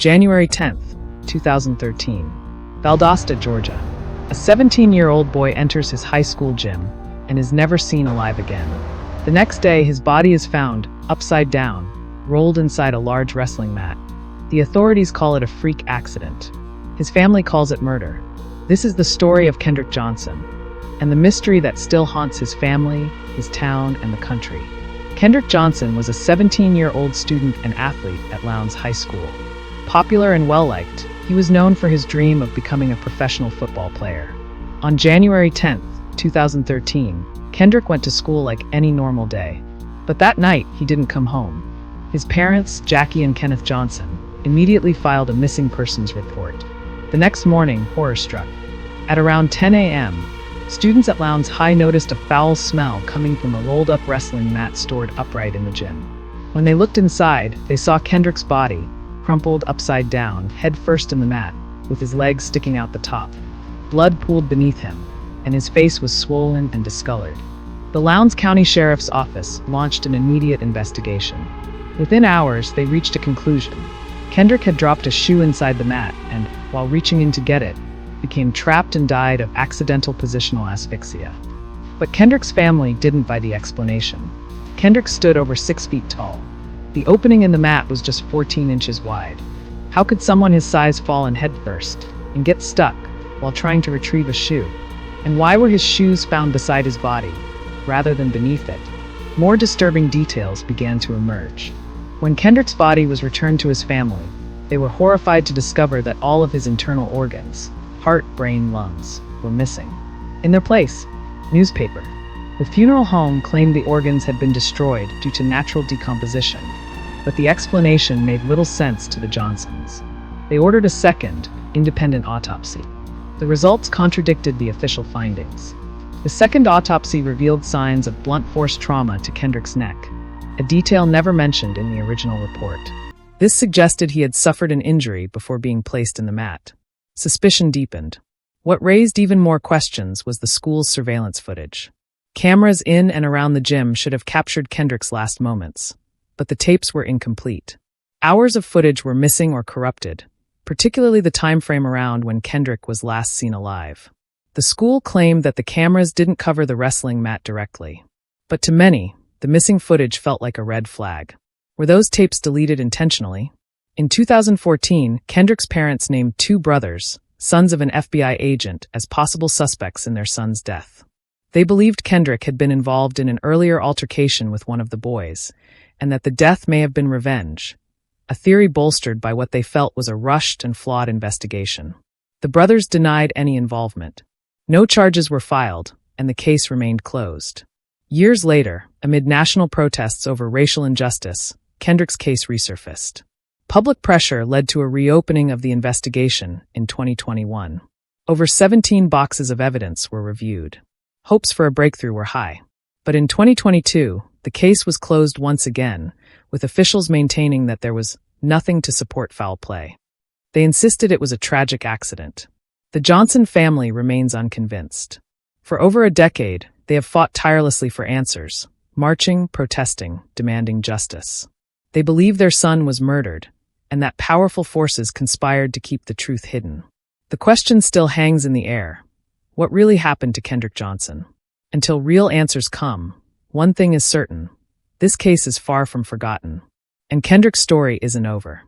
January 10th, 2013. Valdosta, Georgia. A 17-year-old boy enters his high school gym and is never seen alive again. The next day, his body is found, upside down, rolled inside a large wrestling mat. The authorities call it a freak accident. His family calls it murder. This is the story of Kendrick Johnson, and the mystery that still haunts his family, his town, and the country. Kendrick Johnson was a 17-year-old student and athlete at Lowndes High School. Popular and well-liked, he was known for his dream of becoming a professional football player. On January 10th, 2013, Kendrick went to school like any normal day. But that night, he didn't come home. His parents, Jackie and Kenneth Johnson, immediately filed a missing persons report. The next morning, horror struck. At around 10 a.m., students at Lowndes High noticed a foul smell coming from a rolled-up wrestling mat stored upright in the gym. When they looked inside, they saw Kendrick's body, crumpled upside down, head first in the mat, with his legs sticking out the top. Blood pooled beneath him, and his face was swollen and discolored. The Lowndes County Sheriff's Office launched an immediate investigation. Within hours, they reached a conclusion. Kendrick had dropped a shoe inside the mat and, while reaching in to get it, became trapped and died of accidental positional asphyxia. But Kendrick's family didn't buy the explanation. Kendrick stood over 6 feet tall. The opening in the mat was just 14 inches wide. How could someone his size fall in head first and get stuck while trying to retrieve a shoe? And why were his shoes found beside his body, rather than beneath it? More disturbing details began to emerge. When Kendrick's body was returned to his family, they were horrified to discover that all of his internal organs, heart, brain, lungs, were missing. In their place, newspaper. The funeral home claimed the organs had been destroyed due to natural decomposition, but the explanation made little sense to the Johnsons. They ordered a second, independent autopsy. The results contradicted the official findings. The second autopsy revealed signs of blunt force trauma to Kendrick's neck, a detail never mentioned in the original report. This suggested he had suffered an injury before being placed in the mat. Suspicion deepened. What raised even more questions was the school's surveillance footage. Cameras in and around the gym should have captured Kendrick's last moments, but the tapes were incomplete. Hours of footage were missing or corrupted, particularly the time frame around when Kendrick was last seen alive. The school claimed that the cameras didn't cover the wrestling mat directly, but to many, the missing footage felt like a red flag. Were those tapes deleted intentionally? In 2014, Kendrick's parents named 2 brothers, sons of an FBI agent, as possible suspects in their son's death. They believed Kendrick had been involved in an earlier altercation with one of the boys, and that the death may have been revenge, a theory bolstered by what they felt was a rushed and flawed investigation. The brothers denied any involvement. No charges were filed, and the case remained closed. Years later, amid national protests over racial injustice, Kendrick's case resurfaced. Public pressure led to a reopening of the investigation in 2021. Over 17 boxes of evidence were reviewed. Hopes for a breakthrough were high. But in 2022, the case was closed once again, with officials maintaining that there was nothing to support foul play. They insisted it was a tragic accident. The Johnson family remains unconvinced. For over a decade, they have fought tirelessly for answers, marching, protesting, demanding justice. They believe their son was murdered, and that powerful forces conspired to keep the truth hidden. The question still hangs in the air. What really happened to Kendrick Johnson? Until real answers come, one thing is certain. This case is far from forgotten. And Kendrick's story isn't over.